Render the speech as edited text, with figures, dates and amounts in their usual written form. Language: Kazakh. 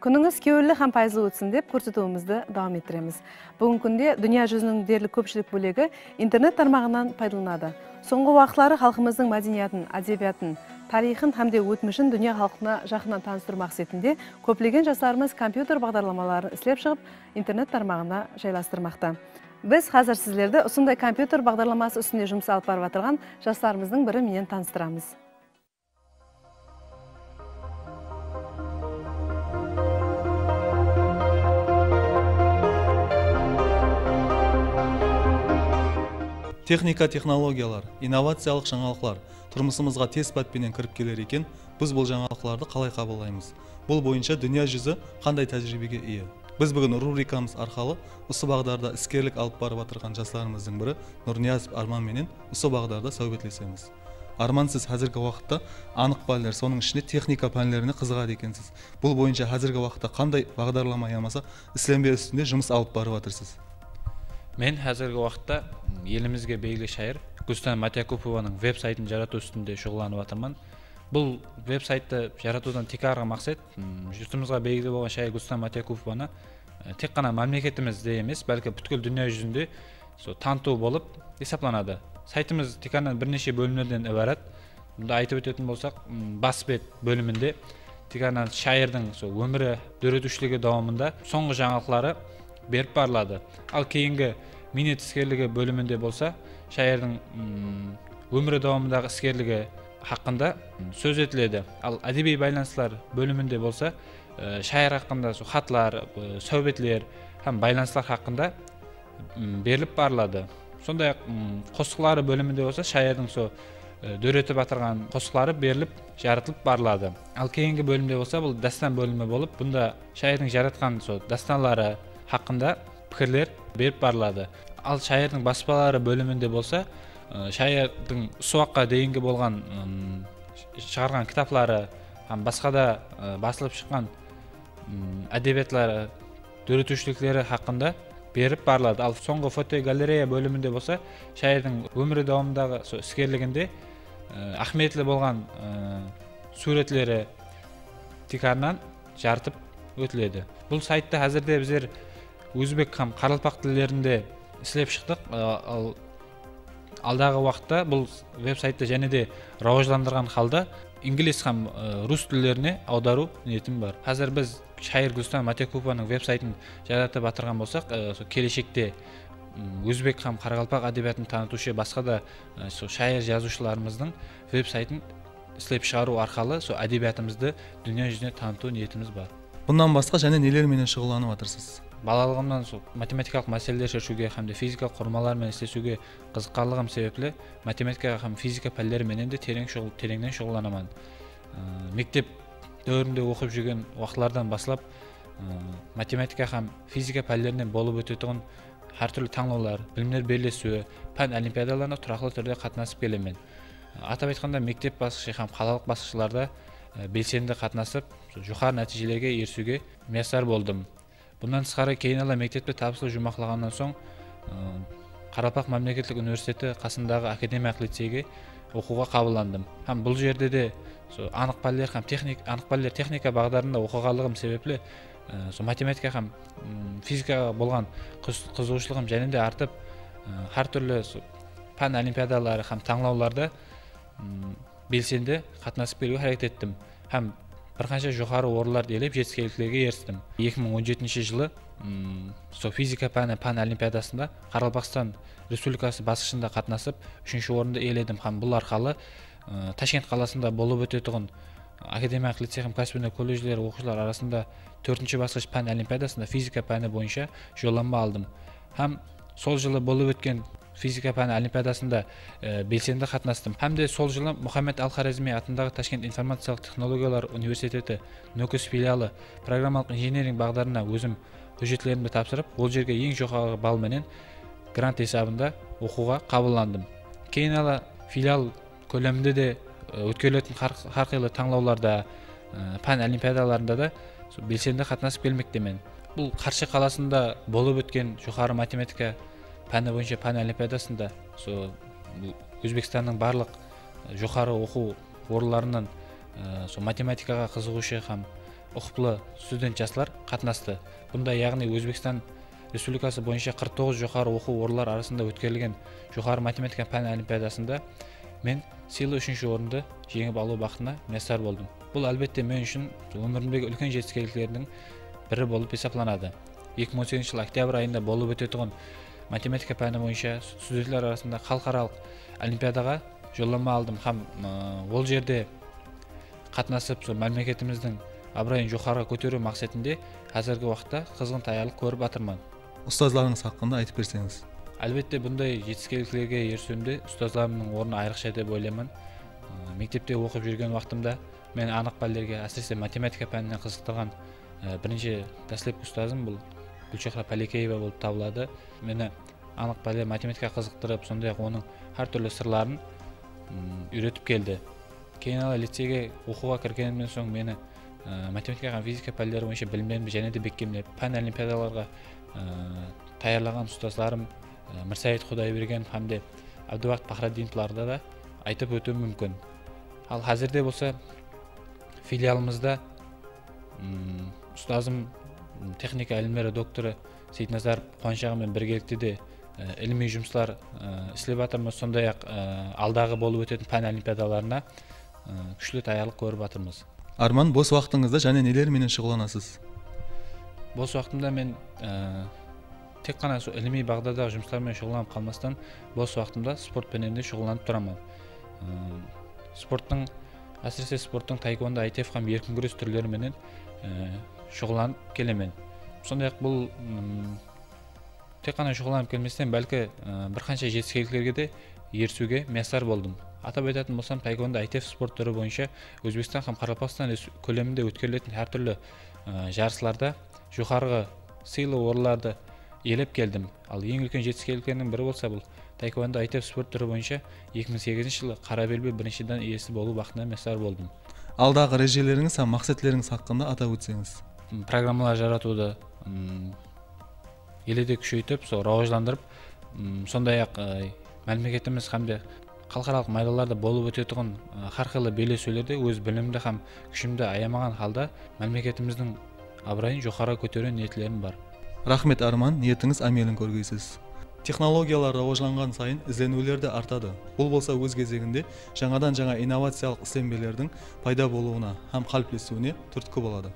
Күніңіз көңілді һәм пайдалы өтсін деп көрсетуімізді давам еттіреміз. Бүгінгі күнде дүния жүзінің дерлік көпшілік бөлігі интернет тармағынан пайдаланады. Соңғы уақытлары халқымыздың мәдениетін, әдебиетін, тарихын һәм өтмішін дүния халқына жақыннан таныстыру мақсатында көптеген жастарымыз компьютер бағдарламаларын іздеп шығып, интернет тармағына жайластырмақта. Біз қазір сіздерді осындай компьютер бағдарламасы үстінде жұмыс алып барып отырған жастарымыздың бірі менен таныстырамыз. Техника, технологиялар, инновациялық жаңалықтар тұрмысымызға тез бетпенен кіріп келер екен, біз бұл жаңалықтарды қалай қабылдаймыз? Бұл бойынша дүния жүзі қандай тәжірибеге ие? Біз бүгін рубрикамыз арқылы осы бағдарда іскерлік алып барып отырған жастарымыздың бірі Нұрниязов Арман менен осы бағдарда сәубетлесеміз. Арман, сіз қазіргі уақытта анық пәндер, соның ішінде техника пәндеріне қызығады екенсіз. Бұл бойынша қазіргі уақытта қандай бағдарлама ямаса ісленбе үстінде жұмыс алып барып отырсыз? Мен қазіргі уақытта елімізге белгілі шайыр Гүлстан Матякупованың веб-сайтын жарату үстінде шұғыланып жатырмын. Бұл веб-сайтты жаратудан тек арғы мақсат жұртымызға белгілі болған шайыр Гүлстан Матякупованы тек қана мемлекетімізде емес, бәлкі бүткіл дүние жүзінде таныту болып есептелінеді. Сайтымыз тек қана бірнеше бөлімдерден ібарат. Бұнда айтып өтетін болсақ, бас бет бөлімінде тек қана шайырдың өмірі, дөретушілігі дауамында соңғы жаңалықтары беріп барылады. Ал кейінгі минет іскерлігі бөлімінде болса, шайырдың өмірі дауамындағы іскерлігі хақында сөз етіледі. Ал әдеби байланыстар бөлімінде болса, шайыр хақында хатлар, сәубетлер һәм байланыстар хақында беріліп барылады. Сондай қосқылары бөлімінде болса, шайырдың дөретіп атырған қосқылары беріліп, жаратылып барылады. Ал кейінгі бөлімде болса, бұл дастан бөлімі болып, бұнда шайырдың жаратқан дастанлары хақында пікірлер беріп барылады. Ал шайырдың баспалары бөлімінде болса, шайырдың суаққа дейінгі болған шығарған кітаплары, басқа да басылып шыққан әдебиетлері, дөретушіліктері хақында беріп барылады. Ал соңғы фотогалерея бөлімінде болса, шайырдың өмірі дауымындағы іскерлігінде ахметлі болған суретлері тикарынан жарытып өтіледі. Бұл сайтты әзірде біздер өзбек һәм қаралпақ тілдерінде істеп шықтық. Алдағы уақытта бұл веб-сайтты және де рауаждандырған халда инглиз һәм рус тілдеріне аудару ниетім бар. Қазір біз шайыр Гүлстан Матякупованың веб-сайтын жаратып атырған болсақ, келешекте өзбек һәм қарақалпақ әдебиетін танытушы басқа да шайыр жазушыларымыздың веб-сайтын істеп шығару арқылы әдебиетімізді дүние жүзіне таныту ниетіміз бар. Бұндан басқа және нелермен шұғылданып жатырсыз? Балалығымнан математикалық мәселелер шешуге һәм физикалық құрмалармен істесуге қызыққанлығым себеплі математика һәм физика пәндеріменен де тереңнен шұғылданамын. Мектеп дәуірінде оқып жүрген уақытлардан баслап математика һәм физика пәндерінен болып өтетін әртүрлі таңдаулар, білімдер берлесуі, пән олимпиадаларына тұрақты түрде қатынасып келемін. Атап айтқанда мектеп басқышы һәм қалалық басқышыларда белсенді қатынасып, жоғары нәтижелерге ерісуге миясар болдым. Бұндан тысқары кейін мектепте табысты жұмақлағаннан соң Қарақалпақ мемлекеттік университеті қасындағы академиялық лицейге оқуға қабылдандым. Һәм бұл жерде де анық пәндер һәм техника бағдарында оқығанлығым себеплі математика һәм физикаға болған қызығушылығым және де артып, әртүрлі пән олимпиадалары һәм таңдауларда белсенді қатынасып келуге әрекет еттім. Һәм бірқанша жоғары орындар иелеп жетістіктерге ерістім. 2017 жылы физика пән олимпиадасында Қарақалпақстан Республикасы басқышында қатынасып, 3-ші орынды иеледім. Һәм бұл арқылы Ташкент қаласында болып өтетін академиялық лицей һәм кәсіби колледждер оқушылар арасында 4-ші басқыш пән олимпиадасында физика пәні бойынша жолдама алдым. Һәм сол жылы болып өткен физика пәні олимпиадасында белсенді қатынастым. Һәм де сол жылы Мұхаммед Ал-Хорезми атындағы Ташкент информациялық технологиялар университеті Нөкіс филиалы программалық инженеринг бағдарына өзім өжетлерімді тапсырып, ол жерге ең жоғары балменен грант есабында оқуға қабылдандым. Кейін филиал көлемінде де өткерілетін әрқилы таңдауларда, пән олимпиадаларында да белсенді қатынасып келмектемін. Бұл Қаршы қаласында болып өткен жоғары математика пәні бойынша пән олимпиадасында Өзбекстанның барлық жоғары оқу орындарынан математикаға қызығушы һәм ұқыплы студент жастар қатынасты. Бұнда яғни Өзбекстан Республикасы бойынша 49 жоғары оқу орындар арасында өткерілген жоғары математика пән олимпиадасында мен сыйлы 3-ші орынды жеңіп алу бақытына мәсар болдым. Бұл әлбетте мен үшін өмірімдегі үлкен жетістіктердің бірі болып есептелінеді. 2018 жыл октябрь айында болып өтетін математика пәні бойынша студенттер арасында халықаралық олимпиадаға жолдама алдым. Ол жерде қатынасып, мемлекетіміздің абыройын жоғары көтеру мақсатында қазіргі уақытта қызғын даярлық көріп жатырмын. Ұстаздарыңыз хақында айтып берсеңіз. Әлбетте бұндай жетістіктерге ерсемде ұстаздарымның орны айрықша деп ойлаймын. Мектепте оқып жүрген уақытымда мен анық пәндерге, әсіресе математика пәніне қызықтырған бірінші дәстүрлі ұстазым бұл Гүлшахра Палекеева болып табылады. Мені анық пәндер математика қызықтырып, сондай-ақ оның әртүрлі сырларын үйретіп келді. Кейін лицейге оқуға кіргеннен соң мені математика және физика пәндері бойынша білімдерімді және де бекемдеп, пән олимпиадаларға таярлаған ұстаздарым Мірсайет Құдайберген hamde Абдубақыт Пахраддиновларды да айтып өтуім мүмкін. Ал қазірде болса филиалымызда ұстазым техника ілімдері докторы Сейтназар Қуаншағымен біргелікте де ilmi жұмыстар істеп жатырмыз. Сондай-ақ алдағы болып өтетін пән олимпиадаларына күшлі даярлық көріп жатырмыз. Арман, бос уақытыңызда және нелермен шұғылданасыз? Бос уақытымда мен тек қана ilmi бағдардағы жұмыстармен шұғылданып қалмастан, бос уақытымда спортпенен де шұғылданып тұрамын. Спорттың, әсіресе спорттың таеквондо, ITF һәм еркін күрес түрлеріменен шұғылданып келемін. Сондай-ақ бұл тек қана шұғылданып келместен, бәлкі бірқанша жетістіктерге де ерсуге мәсар болдым. Атап айтатын болсам, таеквондо ITF спорт түрі бойынша Өзбекстан һәм Қарақалпақстан көлемінде өткерілетін әртүрлі жарыстарда жоғарғы сыйлы орынларды иелеп келдім. Ал ең үлкен жетістіктердің бірі болса, бұл таеквондо ITF спорт түрі бойынша 2008 жылы қара белбеу біріншіден иесі болу бақытына мәсар болдым. Алдағы режелеріңіз һәм мақсатларыңыз хақында атап өтсеңіз? Программалар жаратуды еледе күшейтіп, рауажландырып, сондай-ақ мемлекетіміз hamde халықаралық майдаларда болып өтетін әрқилы белдесулерде өз білімді һәм күшімді аямаған халда мемлекетіміздің абыройын жоғары көтеру ниетлерім бар. Рахмет Арман, ниетіңіз әмелін көргейсіз. Технологиялар рауажланған сайын ізденулер де артады. Бұл болса өз кезегінде жаңадан жаңа инновациялық ізденбелердің пайда болуына һәм қалыптасуына түрткі болады.